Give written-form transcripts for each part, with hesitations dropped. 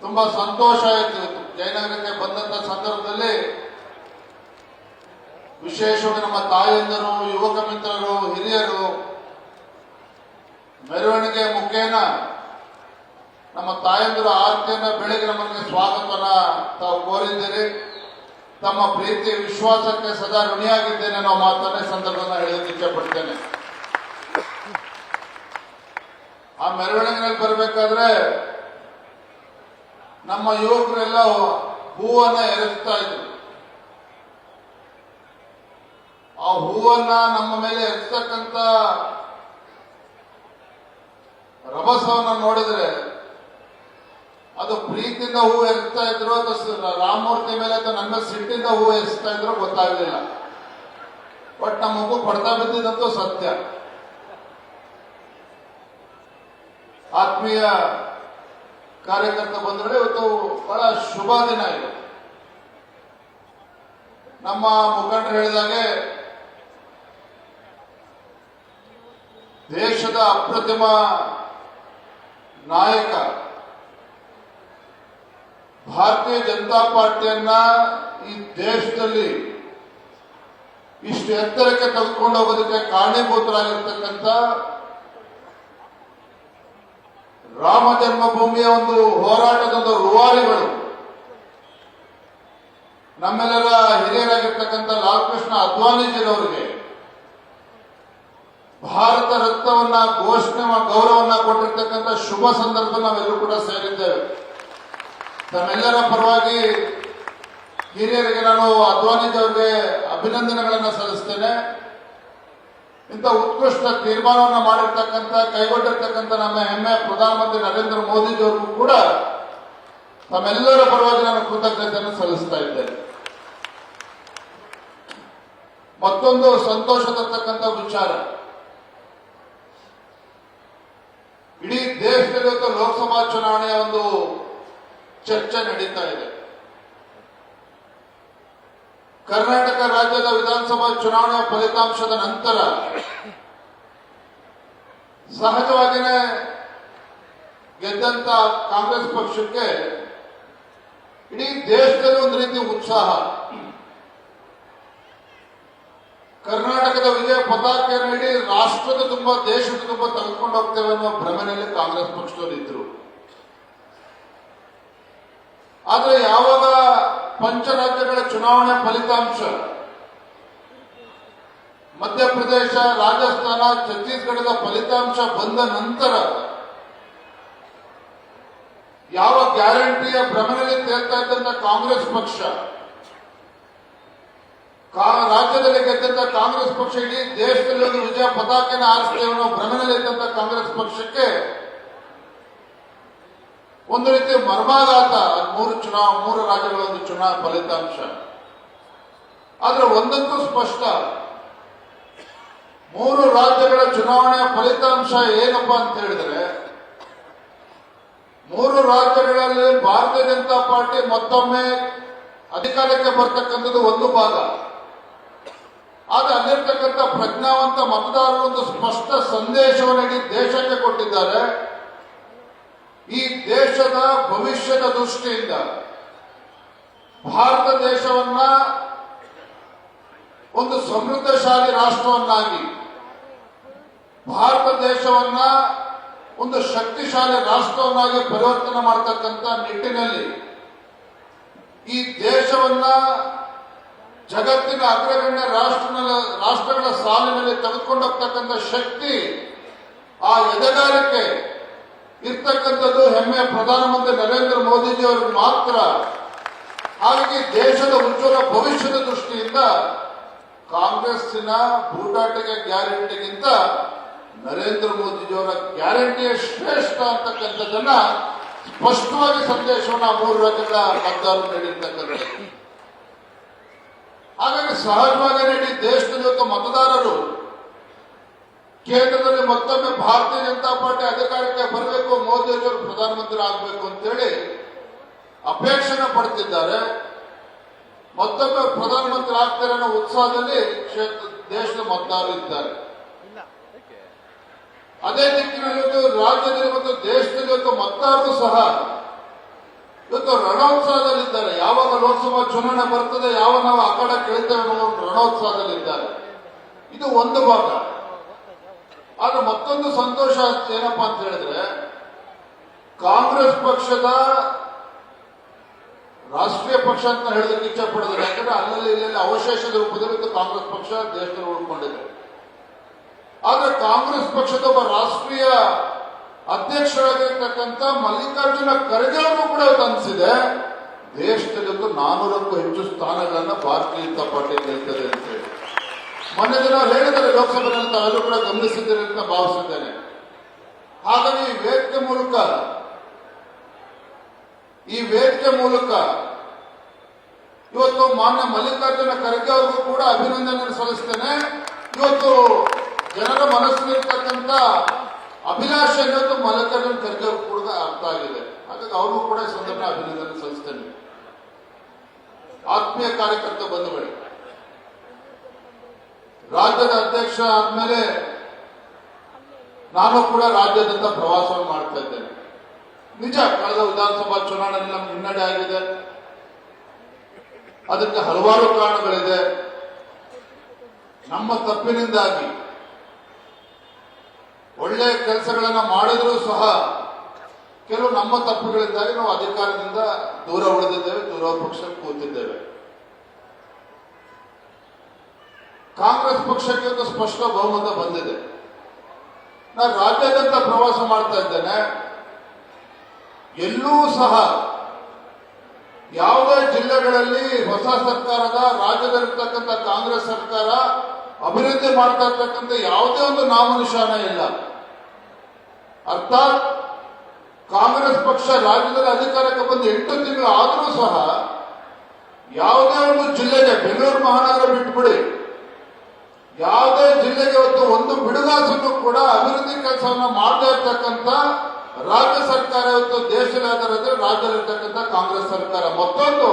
ತುಂಬಾ ಸಂತೋಷ ಆಯಿತು. ಜಯನಗರಕ್ಕೆ ಬಂದಂತ ಸಂದರ್ಭದಲ್ಲಿ ವಿಶೇಷವಾಗಿ ನಮ್ಮ ತಾಯಂದಿರು, ಯುವಕ ಮಿತ್ರರು, ಹಿರಿಯರು ಮೆರವಣಿಗೆ ಮುಖೇನ ನಮ್ಮ ತಾಯಂದಿರ ಆರತಿಯನ್ನ ಬೆಳಗ್ಗೆ ನಮಗೆ ಸ್ವಾಗತವನ್ನ ತಾವು ಕೋರಿದ್ದೀರಿ. ತಮ್ಮ ಪ್ರೀತಿ ವಿಶ್ವಾಸಕ್ಕೆ ಸದಾ ಋಣಿಯಾಗಿದ್ದೇನೆ ಅನ್ನೋ ಮಾತನ್ನೇ ಸಂದರ್ಭದಲ್ಲಿ ಹೇಳಲಿಕ್ಕೆ ಇಚ್ಛೆ ಪಡ್ತೇನೆ. ಆ ಮೆರವಣಿಗೆಯಲ್ಲಿ ಬರಬೇಕಾದ್ರೆ ನಮ್ಮ ಯುವಕರೆಲ್ಲ ಹೂವನ್ನ ಎರಚ್ತಾ ಇದ್ರು. ಆ ಹೂವನ್ನ ನಮ್ಮ ಮೇಲೆ ಎರಚತಕ್ಕಂತ ರಭಸವನ್ನ ನೋಡಿದ್ರೆ ಅದು ಪ್ರೀತಿಯಿಂದ ಹೂ ಎರಚ್ತಾ ಇದ್ರು ಅಥವಾ ರಾಮಮೂರ್ತಿ ಮೇಲೆ ಅಥವಾ ನನ್ನ ಸಿಟ್ಟಿಂದ ಹೂ ಎರಚ್ತಾ ಇದ್ರು ಗೊತ್ತಾಗಲಿಲ್ಲ. ಬಟ್ ನಮ್ಮ ಮಗು ಪಡ್ತಾ ಬಿದ್ದಿದ್ದಂತೂ ಸತ್ಯ. ಆತ್ಮೀಯ ಕಾರ್ಯಕರ್ತ ಬಂದ್ರೆ ಇವತ್ತು ಬಹಳ ಶುಭ ದಿನ ಇದು. ನಮ್ಮ ಮುಖಂಡರು ಹೇಳಿದಾಗೆ ದೇಶದ ಅಪ್ರತಿಮ ನಾಯಕ ಭಾರತೀಯ ಜನತಾ ಪಾರ್ಟಿಯನ್ನ ಈ ದೇಶದಲ್ಲಿ ಇಷ್ಟು ಎತ್ತರಕ್ಕೆ ತೆಗೆದುಕೊಂಡು ಹೋಗೋದಕ್ಕೆ ಕಾರಣೀಭೂತರಾಗಿರ್ತಕ್ಕಂಥ ರಾಮ ಜನ್ಮಭೂಮಿಯ ಒಂದು ಹೋರಾಟದ ರೂವಾರಿಗಳು ನಮ್ಮೆಲ್ಲರ ಹಿರಿಯರಾಗಿರ್ತಕ್ಕಂಥ ಲಾಲ್ ಕೃಷ್ಣ ಅದ್ವಾನಿಜಿರವರಿಗೆ ಭಾರತ ರತ್ನವನ್ನ ಘೋಷಣೆ ಗೌರವವನ್ನ ಕೊಟ್ಟಿರ್ತಕ್ಕಂಥ ಶುಭ ಸಂದರ್ಭ ನಾವೆಲ್ಲರೂ ಕೂಡ ಸೇರಿದ್ದೇವೆ. ತಮ್ಮೆಲ್ಲರ ಪರವಾಗಿ ಹಿರಿಯರಿಗೆ ನಾನು ಅದ್ವಾನಿಜಿ ಅವರಿಗೆ ಅಭಿನಂದನೆಗಳನ್ನು ಸಲ್ಲಿಸ್ತೇನೆ. ಇಂಥ ಉತ್ಕೃಷ್ಟ ತೀರ್ಮಾನವನ್ನು ಮಾಡಿರ್ತಕ್ಕಂಥ ಕೈಗೊಂಡಿರ್ತಕ್ಕಂಥ ನಮ್ಮ ಹೆಮ್ಮೆಯ ಪ್ರಧಾನಮಂತ್ರಿ ನರೇಂದ್ರ ಮೋದಿಜಿಯವರಿಗೂ ಕೂಡ ತಮ್ಮೆಲ್ಲರ ಪರವಾಗಿ ನಾನು ಕೃತಜ್ಞತೆಯನ್ನು ಸಲ್ಲಿಸ್ತಾ ಇದ್ದೇನೆ. ಮತ್ತೊಂದು ಸಂತೋಷ ತರ್ತಕ್ಕಂಥ ವಿಚಾರ, ಇಡೀ ದೇಶದಲ್ಲಿ ಇವತ್ತು ಲೋಕಸಭಾ ಚುನಾವಣೆಯ ಒಂದು ಚರ್ಚೆ ನಡೀತಾ ಇದೆ. ಕರ್ನಾಟಕ ರಾಜ್ಯದ ವಿಧಾನಸಭಾ ಚುನಾವಣೆಯ ಫಲಿತಾಂಶದ ನಂತರ ಸಹಜವಾಗಿಯೇ ಗೆದ್ದಂತ ಕಾಂಗ್ರೆಸ್ ಪಕ್ಷಕ್ಕೆ ಇಡೀ ದೇಶದಲ್ಲಿ ಒಂದು ರೀತಿ ಉತ್ಸಾಹ. ಕರ್ನಾಟಕದ ವಿಜಯ ಪತಾಕೆಯನ್ನು ಇಡೀ ರಾಷ್ಟ್ರದ ತುಂಬ ದೇಶದ ತುಂಬ ತೆಗೆದುಕೊಂಡು ಹೋಗ್ತೇವೆ ಅನ್ನೋ ಭ್ರಮೆಯಲ್ಲಿ ಕಾಂಗ್ರೆಸ್ ಪಕ್ಷದವರು ಇದ್ರು. ಆದರೆ ಯಾವಾಗ ಪಂಚರಾಜ್ಯಗಳ ಚುನಾವಣೆ ಫಲಿತಾಂಶ ಮಧ್ಯಪ್ರದೇಶ, ರಾಜಸ್ಥಾನ, ಛತ್ತೀಸ್ಗಢದ ಫಲಿತಾಂಶ ಬಂದ ನಂತರ ಯಾವ ಗ್ಯಾರಂಟಿಯ ಭ್ರಮಣದಲ್ಲಿ ತೇರ್ತಾ ಇದ್ದಂತ ಕಾಂಗ್ರೆಸ್ ಪಕ್ಷ, ರಾಜ್ಯದಲ್ಲಿ ಗೆದ್ದಂತ ಕಾಂಗ್ರೆಸ್ ಪಕ್ಷ ಇಡೀ ದೇಶದಲ್ಲಿ ಒಂದು ವಿಜಯ ಪತಾಕೆಯನ್ನು ಆರಿಸ್ತೇವೆ ಅನ್ನೋ ಭ್ರಮಣದಲ್ಲಿ ಇದ್ದಂತ ಕಾಂಗ್ರೆಸ್ ಪಕ್ಷಕ್ಕೆ ಒಂದು ರೀತಿ ಮರ್ಮಾಘಾತ. ಮೂರು ರಾಜ್ಯಗಳ ಒಂದು ಚುನಾವಣಾ ಫಲಿತಾಂಶ. ಆದ್ರೆ ಒಂದಂತೂ ಸ್ಪಷ್ಟ, ಮೂರು ರಾಜ್ಯಗಳ ಚುನಾವಣೆಯ ಫಲಿತಾಂಶ ಏನಪ್ಪಾ ಅಂತ ಹೇಳಿದ್ರೆ, ಮೂರು ರಾಜ್ಯಗಳಲ್ಲಿ ಭಾರತೀಯ ಜನತಾ ಪಾರ್ಟಿ ಮತ್ತೊಮ್ಮೆ ಅಧಿಕಾರಕ್ಕೆ ಬರ್ತಕ್ಕಂಥದ್ದು ಒಂದು ಭಾಗ. ಆದ್ರೆ ಅಲ್ಲಿರ್ತಕ್ಕಂಥ ಪ್ರಜ್ಞಾವಂತ ಮತದಾರರು ಒಂದು ಸ್ಪಷ್ಟ ಸಂದೇಶವನ್ನು ಇಡೀ ದೇಶಕ್ಕೆ ಕೊಟ್ಟಿದ್ದಾರೆ. ಈ ದೇಶದ ಭವಿಷ್ಯದ ದೃಷ್ಟಿಯಿಂದ ಭಾರತ ದೇಶವನ್ನ ಒಂದು ಸಮೃದ್ಧಶಾಲಿ ರಾಷ್ಟ್ರವನ್ನಾಗಿ, ಭಾರತ ದೇಶವನ್ನ ಒಂದು ಶಕ್ತಿಶಾಲಿ ರಾಷ್ಟ್ರವನ್ನಾಗಿ ಪರಿವರ್ತನೆ ಮಾಡತಕ್ಕಂಥ ನಿಟ್ಟಿನಲ್ಲಿ ಈ ದೇಶವನ್ನ ಜಗತ್ತಿನ ಅಗ್ರಗಣ್ಯ ರಾಷ್ಟ್ರಗಳ ಸಾಲಿನಲ್ಲಿ ತೆಗೆದುಕೊಂಡು ಹೋಗ್ತಕ್ಕಂಥ ಶಕ್ತಿ, ಆ ಎದೆಗಾರಿಕೆ ಇರ್ತಕ್ಕಂಥದ್ದು ಹೆಮ್ಮೆಯ ಪ್ರಧಾನಮಂತ್ರಿ ನರೇಂದ್ರ ಮೋದಿಜಿಯವ್ರಿಗೆ ಮಾತ್ರ. ಹಾಗಾಗಿ ದೇಶದ ಉಜ್ವಲ ಭವಿಷ್ಯದ ದೃಷ್ಟಿಯಿಂದ ಕಾಂಗ್ರೆಸ್ಸಿನ ಬೂಟಾಟಿಕೆ ಗ್ಯಾರಂಟಿಗಿಂತ ನರೇಂದ್ರ ಮೋದಿಜಿಯವರ ಗ್ಯಾರಂಟಿಯೇ ಶ್ರೇಷ್ಠ ಅಂತಕ್ಕಂಥದ್ದನ್ನ ಸ್ಪಷ್ಟವಾಗಿ ಸಂದೇಶವನ್ನು ಮೂರು ರಾಜ್ಯಗಳ ಮತದಾರರು ನೀಡಿರ್ತಕ್ಕಂಥದ್ದು. ಹಾಗಾಗಿ ಸಹಜವಾಗಿ ಇಡೀ ದೇಶದಲ್ಲಿ ಇವತ್ತು ಮತದಾರರು ಕೇಂದ್ರದಲ್ಲಿ ಮತ್ತೊಮ್ಮೆ ಭಾರತೀಯ ಜನತಾ ಪಾರ್ಟಿ ಅಧಿಕಾರಕ್ಕೆ ಬರಬೇಕು, ಮೋದಿಯವರು ಪ್ರಧಾನಮಂತ್ರಿ ಆಗಬೇಕು ಅಂತೇಳಿ ಅಪೇಕ್ಷೆನ ಪಡ್ತಿದ್ದಾರೆ. ಮತ್ತೊಮ್ಮೆ ಪ್ರಧಾನಮಂತ್ರಿ ಆಗ್ತಾರೆ ಅನ್ನೋ ಉತ್ಸಾಹದಲ್ಲಿ ದೇಶದ ಮತದಾರರು ಇದ್ದಾರೆ. ಅದೇ ದಿಕ್ಕಿನಲ್ಲಿ ರಾಜ್ಯದಲ್ಲಿ ಮತ್ತು ದೇಶದಲ್ಲಿ ಮತದಾರರು ಸಹ ಇವತ್ತು ರಣೋತ್ಸವದಲ್ಲಿದ್ದಾರೆ. ಯಾವಾಗ ಲೋಕಸಭಾ ಚುನಾವಣೆ ಬರ್ತದೆ, ಯಾವಾಗ ನಾವು ಆ ಕಡೆ ಕೇಳ್ತೇವೆ ಅನ್ನೋ ರಣೋತ್ಸವದಲ್ಲಿದ್ದಾರೆ. ಇದು ಒಂದು ಭಾಗ. ಆದ್ರೆ ಮತ್ತೊಂದು ಸಂತೋಷ ಏನಪ್ಪಾ ಅಂತ ಹೇಳಿದ್ರೆ, ಕಾಂಗ್ರೆಸ್ ಪಕ್ಷದ ರಾಷ್ಟ್ರೀಯ ಪಕ್ಷ ಅಂತ ಹೇಳೋದಕ್ಕೆ ಇಚ್ಛೆ ಪಡೋದಿಲ್ಲ. ಯಾಕಂದ್ರೆ ಅಲ್ಲಲ್ಲಿ ಇಲ್ಲೆಲ್ಲ ಅವಶೇಷದ ರೂಪದಲ್ಲಿ ಕಾಂಗ್ರೆಸ್ ಪಕ್ಷ ದೇಶದಲ್ಲಿ ಉಳ್ಕೊಂಡಿದೆ. ಆದ್ರೆ ಕಾಂಗ್ರೆಸ್ ಪಕ್ಷದ ಒಬ್ಬ ರಾಷ್ಟ್ರೀಯ ಅಧ್ಯಕ್ಷರಾಗಿರ್ತಕ್ಕಂಥ ಮಲ್ಲಿಕಾರ್ಜುನ ಖರ್ಗೆ ಅವರು ಕೂಡ ಅನಿಸಿದೆ, ದೇಶದಲ್ಲಿ 400ಕ್ಕೂ ಹೆಚ್ಚು ಸ್ಥಾನಗಳನ್ನ ಭಾರತೀಯ ಜನತಾ ಪಾರ್ಟಿ ಗೆಲ್ತದೆ ಅಂತ ಹೇಳಿ ಮೊನ್ನೆ ದಿನ ಹೇಳಿದರೆ ಲೋಕಸಭೆಯಲ್ಲಿ ತಾವೆಲ್ಲರೂ ಕೂಡ ಗಮನಿಸಿದ್ದೀರಿ ಅಂತ ಭಾವಿಸಿದ್ದೇನೆ. ಹಾಗಾಗಿ ಈ ವೇದಿಕೆ ಮೂಲಕ ಇವತ್ತು ಮಾನ್ಯ ಮಲ್ಲಿಕಾರ್ಜುನ ಖರ್ಗೆ ಅವ್ರಿಗೂ ಕೂಡ ಅಭಿನಂದನೆ ಸಲ್ಲಿಸ್ತೇನೆ. ಇವತ್ತು ಜನರ ಮನಸ್ಸಿನಲ್ಲಿರ್ತಕ್ಕಂಥ ಅಭಿಲಾಷೆ ಅನ್ನೋದು ಮಲ್ಲಿಕಾರ್ಜುನ ಖರ್ಗೆ ಅವ್ರಿಗೂ ಕೂಡ ಅರ್ಥ ಆಗಿದೆ. ಹಾಗಾಗಿ ಅವ್ರಿಗೂ ಕೂಡ ಸಂದರ್ಭ ಅಭಿನಂದನೆ ಸಲ್ಲಿಸ್ತೇನೆ. ಆತ್ಮೀಯ ಕಾರ್ಯಕರ್ತ ಬಂಧುಗಳೇ, ರಾಜ್ಯದ ಅಧ್ಯಕ್ಷ ಆದ್ಮೇಲೆ ನಾನು ಕೂಡ ರಾಜ್ಯಾದ್ಯಂತ ಪ್ರವಾಸವನ್ನು ಮಾಡ್ತಾ ಇದ್ದೇನೆ. ನಿಜ, ಕಳೆದ ವಿಧಾನಸಭಾ ಚುನಾವಣೆಯಲ್ಲಿ ನಮ್ಗೆ ಹಿನ್ನಡೆ ಆಗಿದೆ. ಅದಕ್ಕೆ ಹಲವಾರು ಕಾರಣಗಳಿದೆ. ನಮ್ಮ ತಪ್ಪಿನಿಂದಾಗಿ ಒಳ್ಳೆಯ ಕೆಲಸಗಳನ್ನ ಮಾಡಿದ್ರೂ ಸಹ ಕೆಲವು ನಮ್ಮ ತಪ್ಪುಗಳಿಂದಾಗಿ ನಾವು ಅಧಿಕಾರದಿಂದ ದೂರ ಉಳಿದಿದ್ದೇವೆ, ದೂರ ಪಕ್ಷಕ್ಕೆ ಕೂತಿದ್ದೇವೆ. ಕಾಂಗ್ರೆಸ್ ಪಕ್ಷಕ್ಕೆ ಒಂದು ಸ್ಪಷ್ಟ ಬಹುಮತ ಬಂದಿದೆ. ನಾನು ರಾಜ್ಯಾದ್ಯಂತ ಪ್ರವಾಸ ಮಾಡ್ತಾ ಇದ್ದೇನೆ. ಎಲ್ಲೂ ಸಹ ಯಾವುದೇ ಜಿಲ್ಲೆಗಳಲ್ಲಿ ಹೊಸ ಸರ್ಕಾರದ ರಾಜ್ಯದಲ್ಲಿರ್ತಕ್ಕಂಥ ಕಾಂಗ್ರೆಸ್ ಸರ್ಕಾರ ಅಭಿವೃದ್ಧಿ ಮಾಡ್ತಾ ಇರ್ತಕ್ಕಂಥ ಯಾವುದೇ ಒಂದು ನಾಮನಿಶಾನ ಇಲ್ಲ. ಅರ್ಥಾತ್ ಕಾಂಗ್ರೆಸ್ ಪಕ್ಷ ರಾಜ್ಯದಲ್ಲಿ ಅಧಿಕಾರಕ್ಕೆ ಬಂದು 8 ತಿಂಗಳು ಆದರೂ ಸಹ ಯಾವುದೇ ಒಂದು ಜಿಲ್ಲೆಗೆ, ಬೆಂಗಳೂರು ಮಹಾನಗರ ಬಿಟ್ಟುಬಿಡಿ, ಯಾವುದೇ ಜಿಲ್ಲೆಗೆ ಇವತ್ತು ಒಂದು ಬಿಡುಗಾಸನ್ನು ಕೂಡ ಅಭಿವೃದ್ಧಿ ಕೆಲಸವನ್ನ ಮಾಡದೇ ಇರ್ತಕ್ಕಂಥ ರಾಜ್ಯ ಸರ್ಕಾರ ಇವತ್ತು ದೇಶದಲ್ಲಿ ರಾಜ್ಯದಲ್ಲಿರ್ತಕ್ಕಂಥ ಕಾಂಗ್ರೆಸ್ ಸರ್ಕಾರ. ಮತ್ತೊಂದು,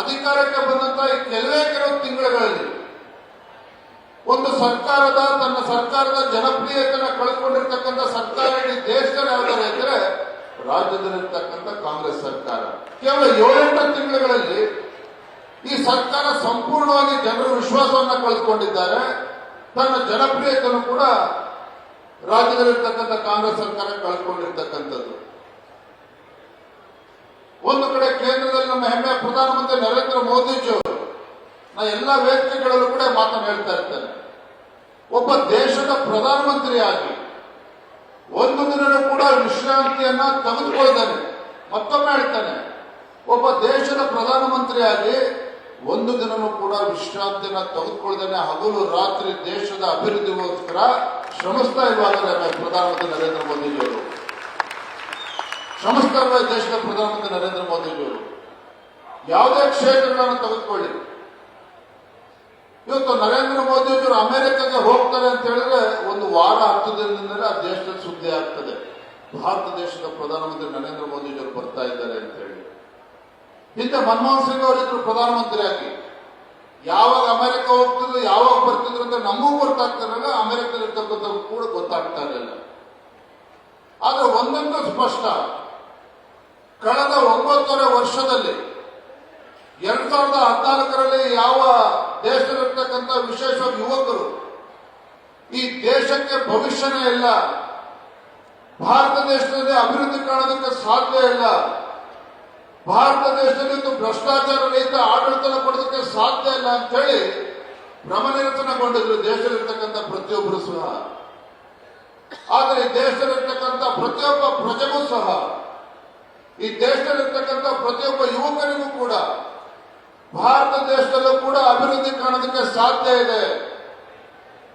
ಅಧಿಕಾರಕ್ಕೆ ಬಂದಂತ ಈ ಕೆಲವು ತಿಂಗಳುಗಳಲ್ಲಿ ಒಂದು ತನ್ನ ಸರ್ಕಾರದ ಜನಪ್ರಿಯತೆಯನ್ನು ಕಳೆದುಕೊಂಡಿರ್ತಕ್ಕಂಥ ಸರ್ಕಾರ ಇಡೀ ದೇಶದಲ್ಲಿ ಯಾವ್ದಾರ ಇದ್ರೆ ರಾಜ್ಯದಲ್ಲಿರ್ತಕ್ಕಂಥ ಕಾಂಗ್ರೆಸ್ ಸರ್ಕಾರ. ಕೇವಲ 7-8 ತಿಂಗಳುಗಳಲ್ಲಿ ಈ ಸರ್ಕಾರ ಸಂಪೂರ್ಣವಾಗಿ ಜನರ ವಿಶ್ವಾಸವನ್ನ ಕಳೆದುಕೊಂಡಿದ್ದಾರೆ. ತನ್ನ ಜನಪ್ರಿಯತೆಯನ್ನು ಕೂಡ ರಾಜ್ಯದಲ್ಲಿರ್ತಕ್ಕಂಥ ಕಾಂಗ್ರೆಸ್ ಸರ್ಕಾರ ಕಳೆದುಕೊಂಡಿರ್ತಕ್ಕಂಥದ್ದು. ಒಂದು ಕಡೆ ಕೇಂದ್ರದಲ್ಲಿ ನಮ್ಮ ಹೆಮ್ಮೆಯ ಪ್ರಧಾನಮಂತ್ರಿ ನರೇಂದ್ರ ಮೋದಿಜಿಯವರು, ನಾ ಎಲ್ಲ ವೇದಿಕೆಗಳಲ್ಲೂ ಕೂಡ ಮಾತನ್ನು ಹೇಳ್ತಾ ಇರ್ತೇನೆ, ಒಬ್ಬ ದೇಶದ ಪ್ರಧಾನಮಂತ್ರಿಯಾಗಿ ಒಂದು ದಿನನೂ ಕೂಡ ವಿಶ್ರಾಂತಿಯನ್ನ ತೆಗೆದುಕೊಳ್ಳದೇನೆ, ಮತ್ತೊಮ್ಮೆ ಹೇಳ್ತಾನೆ, ಒಬ್ಬ ದೇಶದ ಪ್ರಧಾನಮಂತ್ರಿಯಾಗಿ ಒಂದು ದಿನನೂ ಕೂಡ ವಿಶ್ರಾಂತಿಯನ್ನ ತೆಗೆದುಕೊಳ್ಳದೇನೆ ಹಗಲು ರಾತ್ರಿ ದೇಶದ ಅಭಿವೃದ್ಧಿಗೋಸ್ಕರ ಶ್ರಮಿಸ್ತಾ ಇರುವಾಗ ಪ್ರಧಾನಮಂತ್ರಿ ನರೇಂದ್ರ ಮೋದಿಜಿಯವರು ಶ್ರಮಿಸ್ತಾ ಇರುವ ದೇಶದ ಪ್ರಧಾನಮಂತ್ರಿ ನರೇಂದ್ರ ಮೋದಿಜಿಯವರು ಯಾವುದೇ ಕ್ಷೇತ್ರಗಳನ್ನು ತೆಗೆದುಕೊಳ್ಳಿ. ಇವತ್ತು ನರೇಂದ್ರ ಮೋದಿಜಿಯವರು ಅಮೆರಿಕಕ್ಕೆ ಹೋಗ್ತಾರೆ ಅಂತ ಹೇಳಿದ್ರೆ ಒಂದು ವಾರ 10 ದಿನದಿಂದಲೇ ಆ ದೇಶದಲ್ಲಿ ಸುದ್ದಿ ಆಗ್ತದೆ, ಭಾರತ ದೇಶದ ಪ್ರಧಾನಮಂತ್ರಿ ನರೇಂದ್ರ ಮೋದಿಜಿಯವರು ಬರ್ತಾ ಇದ್ದಾರೆ ಅಂತ ಹೇಳಿ. ಹಿಂದೆ ಮನಮೋಹನ್ ಸಿಂಗ್ ಅವರಿದ್ರು ಪ್ರಧಾನಮಂತ್ರಿಯಾಗಿ. ಯಾವಾಗ ಅಮೆರಿಕ ಹೋಗ್ತಿದ್ರು, ಯಾವಾಗ ಬರ್ತಿದ್ರು ಅಂತ ನಮಗೂ ಗೊತ್ತಾಗ್ತಿರಲಿಲ್ಲ, ಅಮೆರಿಕದಲ್ಲಿರ್ತಕ್ಕಂಥವ್ರು ಕೂಡ ಗೊತ್ತಾಗ್ತಾ ಇರಲಿಲ್ಲ. ಆದ್ರೆ ಒಂದೊಂದು ಸ್ಪಷ್ಟ, ಕಳೆದ 9.5 ವರ್ಷದಲ್ಲಿ 2014ರಲ್ಲಿ ಯಾವ ದೇಶದಲ್ಲಿರ್ತಕ್ಕಂಥ ವಿಶೇಷ ಯುವಕರು ಈ ದೇಶಕ್ಕೆ ಭವಿಷ್ಯನೇ ಇಲ್ಲ, ಭಾರತ ದೇಶದಲ್ಲಿ ಅಭಿವೃದ್ಧಿ ಕಾಣೋದಕ್ಕೆ ಸಾಧ್ಯ ಇಲ್ಲ, ಭಾರತ ದೇಶದಲ್ಲಿ ಭ್ರಷ್ಟಾಚಾರ ರಹಿತ ಆಡಳಿತ ಕೊಡೋದಕ್ಕೆ ಸಾಧ್ಯ ಇಲ್ಲ ಅಂತ ಹೇಳಿ ಭ್ರಮನಿರಸನಗೊಂಡಿದ್ರು ದೇಶದಲ್ಲಿರ್ತಕ್ಕಂಥ ಪ್ರತಿಯೊಬ್ಬರು ಸಹ. ಆದರೆ ಈ ದೇಶದಲ್ಲಿರ್ತಕ್ಕಂಥ ಪ್ರತಿಯೊಬ್ಬ ಪ್ರಜೆಗೂ ಸಹ, ಈ ದೇಶದಲ್ಲಿರ್ತಕ್ಕಂಥ ಪ್ರತಿಯೊಬ್ಬ ಯುವಕರಿಗೂ ಕೂಡ ಭಾರತ ದೇಶದಲ್ಲೂ ಕೂಡ ಅಭಿವೃದ್ಧಿ ಕಾಣೋದಕ್ಕೆ ಸಾಧ್ಯ ಇದೆ,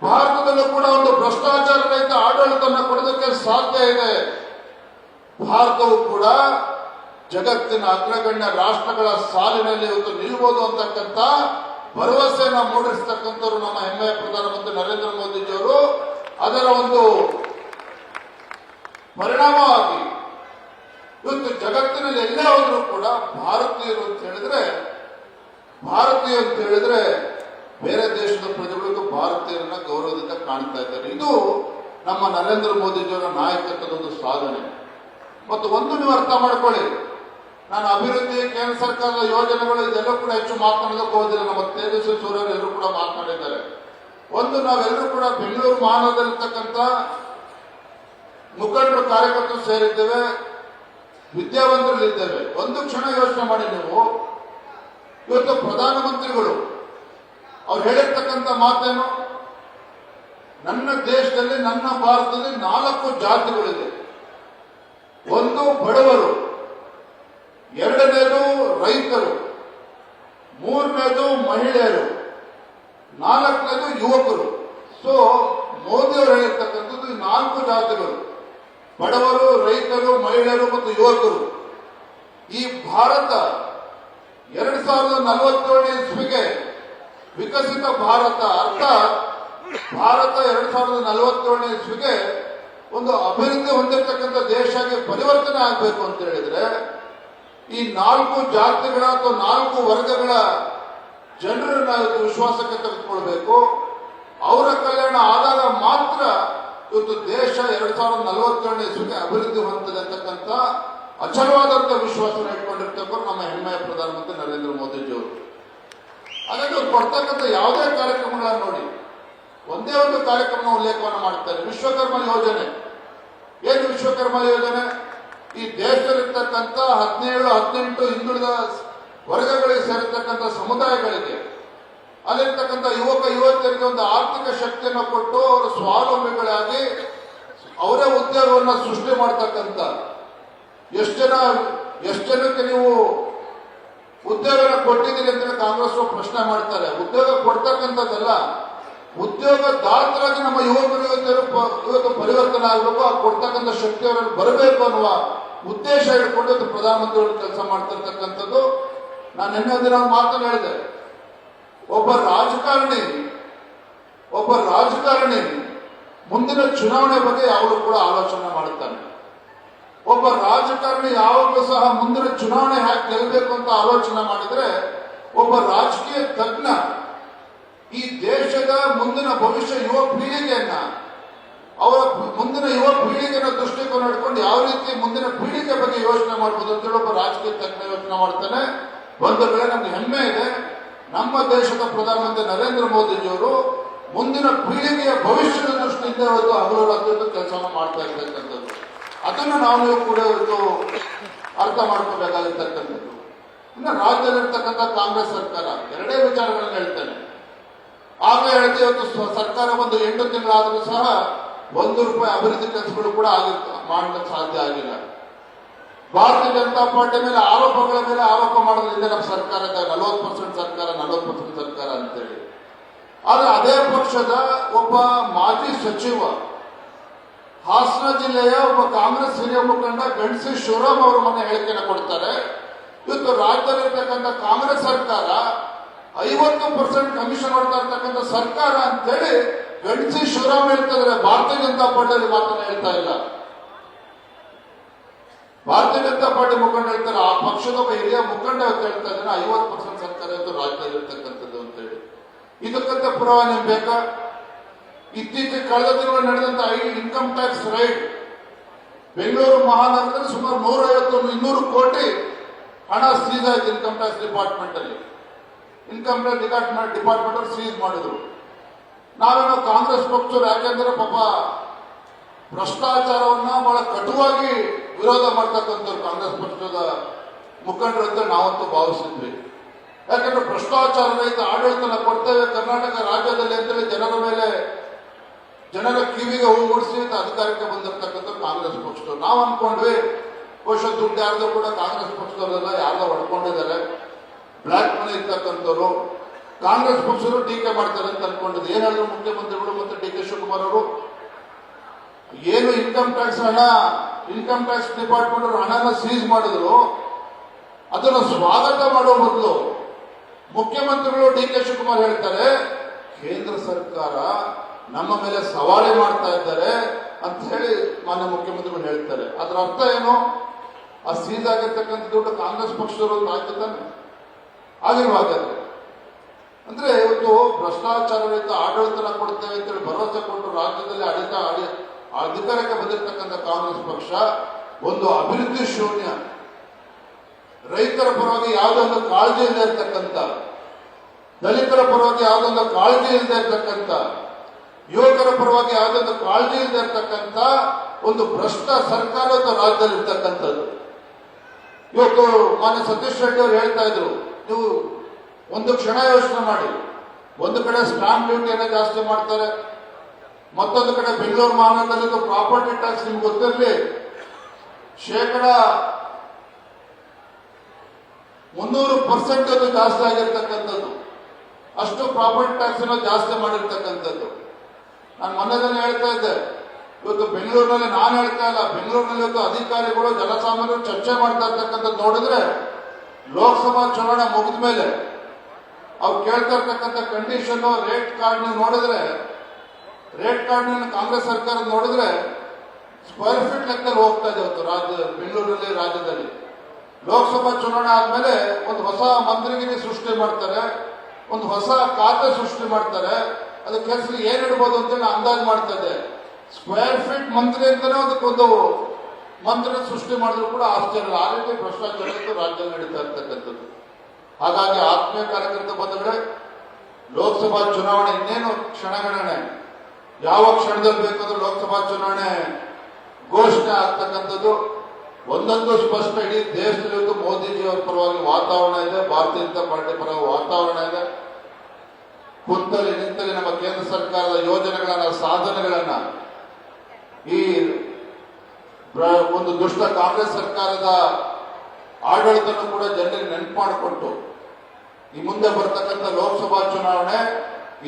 ಭಾರತದಲ್ಲೂ ಕೂಡ ಒಂದು ಭ್ರಷ್ಟಾಚಾರ ರಹಿತ ಆಡಳಿತವನ್ನು ಕೊಡೋದಕ್ಕೆ ಸಾಧ್ಯ ಇದೆ, ಭಾರತವು ಕೂಡ ಜಗತ್ತಿನ ಅಗ್ರಗಣ್ಯ ರಾಷ್ಟ್ರಗಳ ಸಾಲಿನಲ್ಲಿ ಇವತ್ತು ನಿಲ್ಬಹುದು ಅಂತಕ್ಕಂಥ ಭರವಸೆಯನ್ನು ಮೂಡಿಸತಕ್ಕಂಥವ್ರು ನಮ್ಮ ಹೆಮ್ಮೆಯ ಪ್ರಧಾನಮಂತ್ರಿ ನರೇಂದ್ರ ಮೋದಿಜಿಯವರು. ಅದರ ಒಂದು ಪರಿಣಾಮವಾಗಿ ಇವತ್ತು ಜಗತ್ತಿನಲ್ಲಿ ಎಲ್ಲೇ ಹೋದರೂ ಕೂಡ ಭಾರತೀಯರು ಅಂತ ಹೇಳಿದ್ರೆ ಬೇರೆ ದೇಶದ ಪ್ರಜೆಗಳಿಗೂ ಭಾರತೀಯರನ್ನ ಗೌರವದಿಂದ ಕಾಣ್ತಾ ಇದ್ದಾರೆ. ಇದು ನಮ್ಮ ನರೇಂದ್ರ ಮೋದಿಜಿಯವರ ನಾಯಕತ್ವದ ಒಂದು ಸಾಧನೆ. ಮತ್ತು ಒಂದು ನೀವು ಅರ್ಥ ಮಾಡ್ಕೊಳ್ಳಿ, ನಾನು ಅಭಿವೃದ್ಧಿ ಕೇಂದ್ರ ಸರ್ಕಾರದ ಯೋಜನೆಗಳು ಇದೆಲ್ಲೂ ಕೂಡ ಹೆಚ್ಚು ಮಾತನಾಡೋದಕ್ಕೆ ಹೋದಿಲ್ಲ. ನಮ್ಮ ತೇಜಸ್ವಿ ಸೂರ್ಯರು ಎಲ್ಲರೂ ಕೂಡ ಮಾತನಾಡಿದ್ದಾರೆ. ಒಂದು, ನಾವೆಲ್ಲರೂ ಕೂಡ ಬೆಂಗಳೂರು ಮಹಾನಗರದಲ್ಲಿರ್ತಕ್ಕಂಥ ಮುಖಂಡರು ಕಾರ್ಯಕರ್ತರು ಸೇರಿದ್ದೇವೆ, ವಿದ್ಯಾವಂತರಲ್ಲಿದ್ದೇವೆ. ಒಂದು ಕ್ಷಣ ಯೋಚನೆ ಮಾಡಿ ನೀವು, ಇವತ್ತು ಪ್ರಧಾನಮಂತ್ರಿಗಳು ಅವ್ರು ಹೇಳಿರ್ತಕ್ಕಂಥ ಮಾತೇನು? ನನ್ನ ದೇಶದಲ್ಲಿ, ನನ್ನ ಭಾರತದಲ್ಲಿ 4 ಜಾತಿಗಳಿದೆ. ಒಂದು ಬಡವರು, ಎರಡನೇದು ರೈತರು, ಮೂರನೇದು ಮಹಿಳೆಯರು, ನಾಲ್ಕನೇದು ಯುವಕರು. ಸೊ ಮೋದಿಯವರು ಹೇಳಿರ್ತಕ್ಕಂಥದ್ದು ಈ 4 ಜಾತಿಗಳು: ಬಡವರು, ರೈತರು, ಮಹಿಳೆಯರು ಮತ್ತು ಯುವಕರು. ಈ ಭಾರತ 2047 ಇಸ್ವಿಗೆ ವಿಕಸಿತ ಭಾರತ, ಅರ್ಥಾತ್ ಭಾರತ 2047 ಇಸ್ವಿಗೆ ಒಂದು ಅಭಿವೃದ್ಧಿ ಹೊಂದಿರತಕ್ಕಂಥ ದೇಶ ಆಗಿ ಪರಿವರ್ತನೆ ಆಗಬೇಕು ಅಂತ ಹೇಳಿದ್ರೆ, ಈ 4 ಜಾತಿಗಳ ಅಥವಾ 4 ವರ್ಗಗಳ ಜನರನ್ನ ವಿಶ್ವಾಸಕ್ಕೆ ತೆಗೆದುಕೊಳ್ಬೇಕು. ಅವರ ಕಲ್ಯಾಣ ಆದಾಗ ಮಾತ್ರ ಇವತ್ತು ದೇಶ 2047 ಇಸ್ವಿಗೆ ಅಭಿವೃದ್ಧಿ ಹೊಂದಿದೆ ಅಂತಕ್ಕಂಥ ಅಚಲವಾದಂತಹ ವಿಶ್ವಾಸವನ್ನು ಇಟ್ಕೊಂಡಿರ್ತಕ್ಕಂಥ ನಮ್ಮ ಹೆಮ್ಮೆಯ ಪ್ರಧಾನಮಂತ್ರಿ ನರೇಂದ್ರ ಮೋದಿಜಿಯವರು. ಹಾಗಾಗಿ ಅವ್ರು ಕೊಡ್ತಕ್ಕಂಥ ಯಾವುದೇ ಕಾರ್ಯಕ್ರಮಗಳನ್ನು ನೋಡಿ, ಒಂದೇ ಒಂದು ಕಾರ್ಯಕ್ರಮ ಉಲ್ಲೇಖವನ್ನು ಮಾಡ್ತಾರೆ. ವಿಶ್ವಕರ್ಮ ಯೋಜನೆ. ಏನು ವಿಶ್ವಕರ್ಮ ಯೋಜನೆ? ಈ ದೇಶದಲ್ಲಿರ್ತಕ್ಕಂಥ 17-18 ಹಿಂದುಳಿದ ವರ್ಗಗಳಿಗೆ ಸೇರಿರ್ತಕ್ಕಂಥ ಸಮುದಾಯಗಳಿಗೆ, ಅಲ್ಲಿರ್ತಕ್ಕಂಥ ಯುವಕ ಯುವತಿಯರಿಗೆ ಒಂದು ಆರ್ಥಿಕ ಶಕ್ತಿಯನ್ನು ಕೊಟ್ಟು ಅವರು ಸ್ವಾವಲಂಬಿಗಳಾಗಿ ಅವರೇ ಉದ್ಯೋಗವನ್ನು ಸೃಷ್ಟಿ ಮಾಡ್ತಕ್ಕಂಥ, ಎಷ್ಟು ಜನಕ್ಕೆ ನೀವು ಉದ್ಯೋಗನ ಕೊಟ್ಟಿದ್ದೀರಿ ಅಂತ ಕಾಂಗ್ರೆಸ್ ಪ್ರಶ್ನೆ ಮಾಡ್ತಾರೆ. ಉದ್ಯೋಗ ಕೊಡ್ತಕ್ಕಂಥದ್ದಲ್ಲ, ಉದ್ಯೋಗದಾತರಾಗಿ ನಮ್ಮ ಯುವಕರು ಇವತ್ತು ಪರಿವರ್ತನೆ ಆಗಬೇಕು, ಆ ಕೊಡ್ತಕ್ಕಂಥ ಶಕ್ತಿ ಅವರಲ್ಲಿ ಬರಬೇಕು ಅನ್ನುವ ಉದ್ದೇಶ ಇಟ್ಕೊಂಡು ಪ್ರಧಾನಮಂತ್ರಿಗಳು ಕೆಲಸ ಮಾಡ್ತಿರ್ತಕ್ಕಂಥದ್ದು. ನಾನು ನಿನ್ನೆ ದಿನ ಮಾತನ್ನು ಹೇಳಿದೆ, ಒಬ್ಬ ರಾಜಕಾರಣಿ ಮುಂದಿನ ಚುನಾವಣೆ ಬಗ್ಗೆ ಯಾವಾಗಲೂ ಕೂಡ ಆಲೋಚನೆ ಮಾಡುತ್ತಾನೆ. ಒಬ್ಬ ರಾಜಕಾರಣಿ ಯಾವಾಗಲೂ ಸಹ ಮುಂದಿನ ಚುನಾವಣೆ ಹೇಗೆ ಗೆಲ್ಲಬೇಕು ಅಂತ ಆಲೋಚನೆ ಮಾಡಿದ್ರೆ, ಒಬ್ಬ ರಾಜಕೀಯ ತಜ್ಞ ಈ ದೇಶದ ಮುಂದಿನ ಭವಿಷ್ಯ ಯುವ ಪೀಳಿಗೆಯನ್ನ, ಅವರ ಮುಂದಿನ ಯುವ ಪೀಳಿಗೆಯ ದೃಷ್ಟಿಕೋನ ಇಟ್ಕೊಂಡು ಯಾವ ರೀತಿ ಮುಂದಿನ ಪೀಳಿಗೆ ಬಗ್ಗೆ ಯೋಚನೆ ಮಾಡಬಹುದು ಅಂತೇಳಿ ಒಬ್ಬ ರಾಜಕೀಯ ತಜ್ಞ ಯೋಚನೆ ಮಾಡ್ತಾನೆ. ಒಂದು ವೇಳೆ ನಮ್ಗೆ ಹೆಮ್ಮೆ ಇದೆ, ನಮ್ಮ ದೇಶದ ಪ್ರಧಾನಮಂತ್ರಿ ನರೇಂದ್ರ ಮೋದಿಜಿಯವರು ಮುಂದಿನ ಪೀಳಿಗೆಯ ಭವಿಷ್ಯದ ದೃಷ್ಟಿಯಿಂದ ಇವತ್ತು ಹಗಲು ಕೆಲಸವನ್ನು ಮಾಡ್ತಾ ಇರ್ತಕ್ಕಂಥದ್ದು. ಅದನ್ನು ನಾವು ಕೂಡ ಇವತ್ತು ಅರ್ಥ ಮಾಡ್ಕೋಬೇಕಾಗಿರ್ತಕ್ಕಂಥದ್ದು. ಇನ್ನು ರಾಜ್ಯದಲ್ಲಿರ್ತಕ್ಕಂಥ ಕಾಂಗ್ರೆಸ್ ಸರ್ಕಾರ ಎರಡೇ ವಿಚಾರಗಳನ್ನು ಹೇಳ್ತೇನೆ. ಆಗಲೇ ಹೇಳ್ತೀವಿ, ಇವತ್ತು ಸರ್ಕಾರ ಒಂದು 8 ತಿಂಗಳಾದರೂ ಸಹ ₹1 ಅಭಿವೃದ್ಧಿ ಕೆಲಸಗಳು ಕೂಡ ಮಾಡಲಿಕ್ಕೆ ಸಾಧ್ಯ ಆಗಿಲ್ಲ. ಭಾರತೀಯ ಜನತಾ ಪಾರ್ಟಿ ಮೇಲೆ ಆರೋಪಗಳ ಮೇಲೆ ಆರೋಪ ಮಾಡೋದ್ರಿಂದ ನಮ್ಮ ಸರ್ಕಾರದ 40% ಸರ್ಕಾರ 40% ಸರ್ಕಾರ ಅಂತೇಳಿ. ಆದ್ರೆ ಅದೇ ಪಕ್ಷದ ಒಬ್ಬ ಮಾಜಿ ಸಚಿವ, ಹಾಸನ ಜಿಲ್ಲೆಯ ಒಬ್ಬ ಕಾಂಗ್ರೆಸ್ ಹಿರಿಯ ಮುಖಂಡ ಗಣಸಿ ಶಿವರಾಮ್ ಅವರು ಮೊನ್ನೆ ಹೇಳಿಕೆಯನ್ನು ಕೊಡ್ತಾರೆ. ಇವತ್ತು ರಾಜ್ಯದಲ್ಲಿರ್ತಕ್ಕಂಥ ಕಾಂಗ್ರೆಸ್ ಸರ್ಕಾರ 50% ಕಮಿಷನ್ ಹೊಡ್ತಾ ಇರ್ತಕ್ಕಂಥ ಸರ್ಕಾರ ಅಂತೇಳಿ ಗಣಸಿ ಶಿವರಾಮ್ ಹೇಳ್ತಿದ್ದಾರೆ. ಭಾರತೀಯ ಜನತಾ ಪಾರ್ಟಿಯಲ್ಲಿ ಮಾತನ್ನ ಹೇಳ್ತಾ ಇಲ್ಲ. ಭಾರತೀಯ ಜನತಾ ಪಾರ್ಟಿ ಮುಖಂಡ ಹೇಳ್ತಾರೆ, ಆ ಪಕ್ಷದ ಒಬ್ಬ ಹಿರಿಯ ಮುಖಂಡ ಹೇಳ್ತಾ ಇದ್ದಾನೆ 50% ಸರ್ಕಾರ ಇವತ್ತು ರಾಜ್ಯದಲ್ಲಿರ್ತಕ್ಕಂಥದ್ದು ಅಂತೇಳಿ. ಇದಕ್ಕಂತ ಪುರಾವೆ ನಿಮ್ಗೆ ಬೇಕಾ? ಇತ್ತೀಚೆಗೆ ಕಳೆದ ದಿನಗಳು ನಡೆದಂತ ಇನ್ಕಮ್ ಟ್ಯಾಕ್ಸ್ ರೈಡ್, ಬೆಂಗಳೂರು ಮಹಾನಗರದಲ್ಲಿ ಸುಮಾರು 150-200 ಕೋಟಿ ಹಣ ಸೀಸ್ ಆಯ್ತು ಇನ್ಕಮ್ ಟ್ಯಾಕ್ಸ್ ಡಿಪಾರ್ಟ್ಮೆಂಟ್ ಅಲ್ಲಿ. ಇನ್ಕಮ್ ಟ್ಯಾಕ್ಸ್ ಡಿಪಾರ್ಟ್ಮೆಂಟ್ ಅವರು ಸೀಸ್ ಮಾಡಿದ್ರು. ನಾವೇನೋ ಕಾಂಗ್ರೆಸ್ ಪಕ್ಷರು, ಯಾಕೆಂದ್ರೆ ಪಾಪ ಭ್ರಷ್ಟಾಚಾರವನ್ನ ಬಹಳ ಕಟುವಾಗಿ ವಿರೋಧ ಮಾಡ್ತಕ್ಕಂಥವ್ರು ಕಾಂಗ್ರೆಸ್ ಪಕ್ಷದ ಮುಖಂಡರು ಅಂತ ನಾವಂತೂ ಭಾವಿಸಿದ್ವಿ. ಯಾಕಂದ್ರೆ ಭ್ರಷ್ಟಾಚಾರ ರಹಿತ ಆಡಳಿತನ ಕೊಡ್ತೇವೆ ಕರ್ನಾಟಕ ರಾಜ್ಯದಲ್ಲಿ ಅಂತೇಳಿ ಜನರ ಕಿವಿಗೆ ಹೂ ಮೂಡಿಸಿ ಅಧಿಕಾರಕ್ಕೆ ಬಂದಿರತಕ್ಕಂಥ ಕಾಂಗ್ರೆಸ್ ಪಕ್ಷದವ್ರು. ನಾವು ಅನ್ಕೊಂಡ್ವಿ ಬಹುಶಃ ದುಡ್ಡು ಯಾರ್ದೋ ಕೂಡ ಕಾಂಗ್ರೆಸ್ ಪಕ್ಷದವರೆಲ್ಲ ಯಾರ್ದೋ ಹೊಡ್ಕೊಂಡಿದ್ದಾರೆ, ಬ್ಲಾಕ್ ಮನಿ ಇರ್ತಕ್ಕಂಥವ್ರು ಕಾಂಗ್ರೆಸ್ ಪಕ್ಷದವರು ಟೀಕೆ ಮಾಡ್ತಾರೆ ಅಂತ ಅನ್ಕೊಂಡಿದ್ದೆ. ಏನ್ ಹೇಳಿದ್ರು ಮುಖ್ಯಮಂತ್ರಿಗಳು ಮತ್ತೆ ಡಿ ಕೆ ಶಿವಕುಮಾರ್ ಅವರು, ಏನು ಇನ್ಕಮ್ ಟ್ಯಾಕ್ಸ್ ಡಿಪಾರ್ಟ್ಮೆಂಟ್ ಅವರು ಹಣನ ಸೀಸ್ ಮಾಡಿದ್ರು, ಅದನ್ನು ಸ್ವಾಗತ ಮಾಡೋ ಬದಲು ಮುಖ್ಯಮಂತ್ರಿಗಳು ಡಿ ಕೆ ಶಿವಕುಮಾರ್ ಹೇಳ್ತಾರೆ, ಕೇಂದ್ರ ಸರ್ಕಾರ ನಮ್ಮ ಮೇಲೆ ಸವಾರಿ ಮಾಡ್ತಾ ಇದ್ದಾರೆ ಅಂತ ಹೇಳಿ ಮಾನ್ಯ ಮುಖ್ಯಮಂತ್ರಿಗಳು ಹೇಳ್ತಾರೆ. ಅದರ ಅರ್ಥ ಏನು? ಆ ಸೀಸ್ ಆಗಿರ್ತಕ್ಕಂಥ ದುಡ್ಡು ಕಾಂಗ್ರೆಸ್ ಪಕ್ಷದವರು ಆಗ್ತಾನೆ ಆಗಿರುವಾಗತ್ತೆ. ಅಂದ್ರೆ ಇವತ್ತು ಭ್ರಷ್ಟಾಚಾರ ರಹಿತ ಆಡಳಿತನ ಕೊಡ್ತೇವೆ ಅಂತೇಳಿ ಭರವಸೆ ಕೊಟ್ಟು ರಾಜ್ಯದಲ್ಲಿ ಅಧಿಕಾರಕ್ಕೆ ಬಂದಿರತಕ್ಕಂಥ ಕಾಂಗ್ರೆಸ್ ಪಕ್ಷ ಒಂದು ಅಭಿವೃದ್ಧಿ ಶೂನ್ಯ, ರೈತರ ಪರವಾಗಿ ಯಾವುದೊಂದು ಕಾಳಜಿ ಇಲ್ಲದೆ ಇರ್ತಕ್ಕಂಥ, ದಲಿತರ ಪರವಾಗಿ ಯಾವುದೊಂದು ಕಾಳಜಿ ಇಲ್ಲದೆ ಇರ್ತಕ್ಕಂಥ, ಯುವಕರ ಪರವಾಗಿ ಯಾವುದೊಂದು ಕಾಳಜಿ ಇಲ್ಲದೆ ಇರ್ತಕ್ಕಂಥ ಒಂದು ಭ್ರಷ್ಟ ಸರ್ಕಾರದ ರಾಜ್ಯದಲ್ಲಿ ಇರ್ತಕ್ಕಂಥದ್ದು. ಇವತ್ತು ಮಾನ್ಯ ಸತೀಶ್ ರೆಡ್ಡಿ ಅವರು ಹೇಳ್ತಾ ಇದ್ರು, ನೀವು ಒಂದು ಕ್ಷಣ ಯೋಚನೆ ಮಾಡಿ, ಒಂದು ಕಡೆ ಸ್ಟಾಂಪ್ ಡ್ಯೂಟಿಯನ್ನು ಜಾಸ್ತಿ ಮಾಡ್ತಾರೆ, ಮತ್ತೊಂದು ಕಡೆ ಬೆಂಗಳೂರು ಮಹಾನಗರದಲ್ಲಿ ಪ್ರಾಪರ್ಟಿ ಟ್ಯಾಕ್ಸ್ ನಿಮ್ಗೆ ಗೊತ್ತಿರಲಿ %300% ಅದು ಜಾಸ್ತಿ ಆಗಿರ್ತಕ್ಕಂಥದ್ದು. ಅಷ್ಟು ಪ್ರಾಪರ್ಟಿ ಟ್ಯಾಕ್ಸ್ ಅನ್ನು ಜಾಸ್ತಿ ಮಾಡಿರ್ತಕ್ಕಂಥದ್ದು. ನಾನು ಮೊನ್ನೆದನ್ನ ಹೇಳ್ತಾ ಇದ್ದೆ, ಇವತ್ತು ಬೆಂಗಳೂರಿನಲ್ಲಿ ನಾನು ಹೇಳ್ತಾ ಇಲ್ಲ, ಬೆಂಗಳೂರಿನಲ್ಲಿ ಇವತ್ತು ಅಧಿಕಾರಿಗಳು ಜನಸಾಮಾನ್ಯರು ಚರ್ಚೆ ಮಾಡ್ತಾ ಇರ್ತಕ್ಕಂಥದ್ದು ನೋಡಿದ್ರೆ, ಲೋಕಸಭಾ ಚುನಾವಣೆ ಮುಗಿದ ಮೇಲೆ ಅವ್ರು ಕೇಳ್ತಾ ಇರ್ತಕ್ಕಂಥ ಕಂಡೀಷನ್ ರೇಟ್ ಕಾರ್ಡ್ ನೀವು ನೋಡಿದ್ರೆ, ರೇಟ್ ಕಾರ್ಡ್ ಕಾಂಗ್ರೆಸ್ ಸರ್ಕಾರ ನೋಡಿದ್ರೆ ಸ್ಕ್ವೇರ್ ಫೀಟ್ ಲೆಕ್ಕದಲ್ಲಿ ಹೋಗ್ತಾ ಇದೆ ಇವತ್ತು ಬೆಂಗಳೂರಲ್ಲಿ, ರಾಜ್ಯದಲ್ಲಿ. ಲೋಕಸಭಾ ಚುನಾವಣೆ ಆದ್ಮೇಲೆ ಒಂದು ಹೊಸ ಮಂತ್ರಿಗಿರಿ ಸೃಷ್ಟಿ ಮಾಡ್ತಾರೆ, ಒಂದು ಹೊಸ ಖಾತೆ ಸೃಷ್ಟಿ ಮಾಡ್ತಾರೆ. ಅದಕ್ಕೆ ಹೆಸರು ಏನ್ ಇಡ್ಬೋದು ಅಂತೇಳಿ ಅಂದಾಜು ಮಾಡ್ತಾ ಇದೆ. ಸ್ಕ್ವೇರ್ ಫೀಟ್ ಮಂತ್ರಿ ಅಂತಾನೆ ಅದಕ್ಕೊಂದು ಮಂತ್ರಿ ಸೃಷ್ಟಿ ಮಾಡಿದ್ರು ಕೂಡ ಆಶ್ಚರ್ಯ. ಆ ರೀತಿ ಭ್ರಷ್ಟಾಚಾರ ರಾಜ್ಯದಲ್ಲಿ ನಡೀತಾ ಇರ್ತಕ್ಕಂಥದ್ದು. ಹಾಗಾಗಿ ಆತ್ಮೀಯ ಕಾರ್ಯಕರ್ತ ಬಂಧುಗಳೇ, ಲೋಕಸಭಾ ಚುನಾವಣೆ ಇನ್ನೇನು ಕ್ಷಣಗಣನೆ, ಯಾವ ಕ್ಷಣದಲ್ಲಿ ಬೇಕಾದ್ರೂ ಲೋಕಸಭಾ ಚುನಾವಣೆ ಘೋಷಣೆ ಆಗ್ತಕ್ಕಂಥದ್ದು. ಒಂದೊಂದು ಸ್ಪಷ್ಟ, ಇಡೀ ದೇಶದಲ್ಲಿ ಇವತ್ತು ಮೋದಿಜಿಯವರ ಪರವಾಗಿ ವಾತಾವರಣ ಇದೆ, ಭಾರತೀಯ ಜನತಾ ಪಾರ್ಟಿ ಪರವಾಗಿ ವಾತಾವರಣ ಇದೆ. ಕುಂತಲ್ಲಿ ನಿಂತಲ್ಲಿ ನಮ್ಮ ಕೇಂದ್ರ ಸರ್ಕಾರದ ಯೋಜನೆಗಳನ್ನ, ಸಾಧನೆಗಳನ್ನ ಈ ಒಂದು ದುಷ್ಟ ಕಾಂಗ್ರೆಸ್ ಸರ್ಕಾರದ ಆಡಳಿತನೂ ಕೂಡ ಜನರಿಗೆ ನೆನಪು ಮಾಡಿಕೊಟ್ಟು ಈ ಮುಂದೆ ಬರ್ತಕ್ಕಂಥ ಲೋಕಸಭಾ ಚುನಾವಣೆ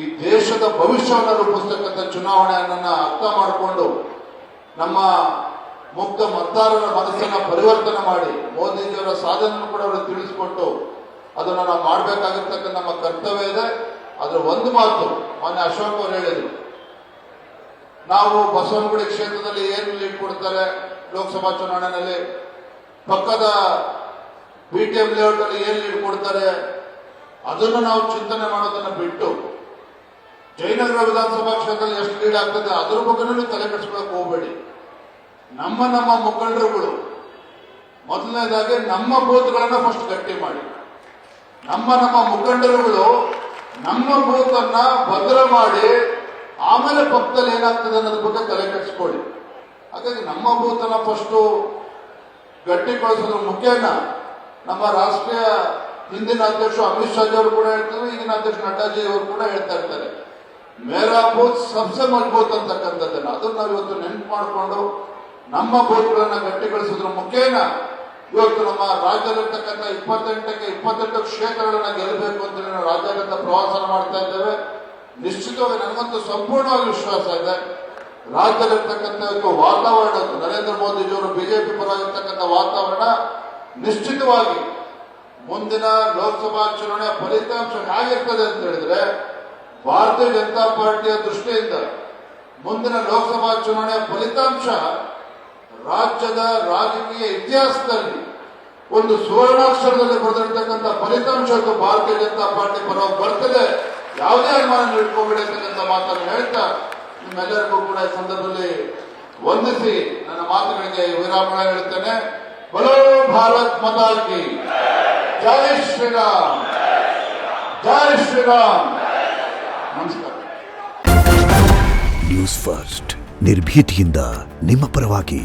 ಈ ದೇಶದ ಭವಿಷ್ಯವನ್ನು ರೂಪಿಸ್ತಕ್ಕಂಥ ಚುನಾವಣೆಯನ್ನ ಅರ್ಥ ಮಾಡಿಕೊಂಡು ನಮ್ಮ ಮುಕ್ತ ಮತದಾರರ ಮನಸ್ಸನ್ನ ಪರಿವರ್ತನೆ ಮಾಡಿ ಮೋದಿಜಿಯವರ ಸಾಧನೆಯನ್ನು ಕೂಡ ಅವರು ತಿಳಿಸಿಕೊಟ್ಟು ಅದನ್ನ ನಾವು ಮಾಡಬೇಕಾಗಿರ್ತಕ್ಕಂಥ ನಮ್ಮ ಕರ್ತವ್ಯ ಇದೆ. ಅದರ ಒಂದು ಮಾತು ಮಾನ್ಯ ಅಶೋಕ್ ಅವರು ಹೇಳಿದ್ರು, ನಾವು ಬಸವನಗುಡಿ ಕ್ಷೇತ್ರದಲ್ಲಿ ಏನು ಲೀಡ್ ಕೊಡ್ತಾರೆ ಲೋಕಸಭಾ ಚುನಾವಣೆಯಲ್ಲಿ, ಪಕ್ಕದ ಬಿಟಿಎಂ ಲೇಔಟ್ ಅಲ್ಲಿ ಏನ್ ಲೀಡ್ ಕೊಡ್ತಾರೆ ಅದನ್ನು ನಾವು ಚಿಂತನೆ ಮಾಡೋದನ್ನ ಬಿಟ್ಟು, ಜಯನಗರ ವಿಧಾನಸಭಾ ಕ್ಷೇತ್ರದಲ್ಲಿ ಎಷ್ಟು ಲೀಡ್ ಆಗ್ತದೆ ಅದ್ರ ಬಗ್ಗೆನೂ ತಲೆ ಕೆಡಿಸ್ಕೊಳಕ್ ಹೋಗಬೇಡಿ. ನಮ್ಮ ಮುಖಂಡರುಗಳು ಮೊದಲನೇದಾಗಿ ನಮ್ಮ ಬೂತ್ಗಳನ್ನ ಫಸ್ಟ್ ಗಟ್ಟಿ ಮಾಡಿ, ನಮ್ಮ ಮುಖಂಡರುಗಳು ನಮ್ಮ ಬೂತ್ ಅನ್ನ ಭದ್ರ ಮಾಡಿ, ಆಮೇಲೆ ಪಕ್ಕದಲ್ಲಿ ಏನಾಗ್ತದೆ ಅನ್ನೋದ್ರ ಬಗ್ಗೆ ತಲೆ ಕೆಡಿಸ್ಕೊಳ್ಳಿ. ಹಾಗಾಗಿ ನಮ್ಮ ಬೂತ್ ಅನ್ನ ಫಸ್ಟ್ ಗಟ್ಟಿಗೊಳಿಸೋದ್ರ ಮುಖೇನ ನಮ್ಮ ರಾಷ್ಟ್ರೀಯ ಹಿಂದಿನ ಅಧ್ಯಕ್ಷ ಅಮಿತ್ ಶಾ ಅವರು ಕೂಡ ಹೇಳ್ತಾರೆ, ಈಗಿನ ಅಧ್ಯಕ್ಷ ನಡ್ಡಾಜಿ ಅವರು ಕೂಡ ಹೇಳ್ತಾ ಇರ್ತಾರೆ, ಮೇರಾ ಬೂತ್ ಸಬ್ಸೆ ಮಜಬೂತ್ ಅಂತಕ್ಕಂಥದ್ದನ್ನ ಅದನ್ನ ನಾವು ಇವತ್ತು ನೆನಪು ಮಾಡಿಕೊಂಡು ನಮ್ಮ ಬೂತ್ಗಳನ್ನ ಗಟ್ಟಿಗೊಳಿಸೋದ್ರ ಮುಖೇನ ಇವತ್ತು ನಮ್ಮ ರಾಜ್ಯದಲ್ಲಿರ್ತಕ್ಕಂಥ 28 ಕ್ಷೇತ್ರಗಳನ್ನ ಗೆಲ್ಲಬೇಕು ಅಂತ ನಾವು ರಾಜ್ಯಾದ್ಯಂತ ಪ್ರವಾಸ ಮಾಡ್ತಾ ಇದ್ದೇವೆ. ನಿಶ್ಚಿತವಾಗಿ ನನಗಂತೂ ಸಂಪೂರ್ಣವಾಗಿ ವಿಶ್ವಾಸ ಇದೆ, ರಾಜ್ಯದಲ್ಲಿರ್ತಕ್ಕಂಥ ವಾತಾವರಣ, ನರೇಂದ್ರ ಮೋದಿಜಿಯವರು ಬಿಜೆಪಿ ಪರವಾಗಿರ್ತಕ್ಕಂಥ ವಾತಾವರಣ ನಿಶ್ಚಿತವಾಗಿ ಮುಂದಿನ ಲೋಕಸಭಾ ಚುನಾವಣೆಯ ಫಲಿತಾಂಶ ಹೇಗಿರ್ತದೆ ಅಂತ ಹೇಳಿದ್ರೆ, ಭಾರತೀಯ ಜನತಾ ಪಾರ್ಟಿಯ ದೃಷ್ಟಿಯಿಂದ ಮುಂದಿನ ಲೋಕಸಭಾ ಚುನಾವಣೆಯ ಫಲಿತಾಂಶ ರಾಜ್ಯದ ರಾಜಕೀಯ ಇತಿಹಾಸದಲ್ಲಿ ಒಂದು ಸುವರ್ಣಾಕ್ಷರದಲ್ಲಿ ಬರೆದಿರ್ತಕ್ಕಂಥ ಫಲಿತಾಂಶ ಭಾರತೀಯ ಜನತಾ ಪಾರ್ಟಿ ಪರವಾಗಿ ಬರ್ತದೆ. ಯಾವುದೇ ಅನುಮಾನ ಇಟ್ಕೋಬೇಡಿ ಅಂತಕ್ಕಂಥ ಮಾತನ್ನು ಹೇಳ್ತಾ ನಿಮ್ಮೆಲ್ಲರಿಗೂ ಕೂಡ ಈ ಸಂದರ್ಭದಲ್ಲಿ ವಂದಿಸಿ ನನ್ನ ಮಾತುಗಳಿಗೆ ವಿರಾಮ ಹೇಳ್ತೇನೆ. ಬಲೋ ಭಾರತ್ ಮಾತಾ ಕಿ ಜೈ ಶ್ರೀರಾಮ್, ಜೈ ಶ್ರೀರಾಮ್. ನಮಸ್ಕಾರ. ನ್ಯೂಸ್ ಫಸ್ಟ್ ನಿರ್ಭೀತಿಯಿಂದ ನಿಮ್ಮ ಪರವಾಗಿ.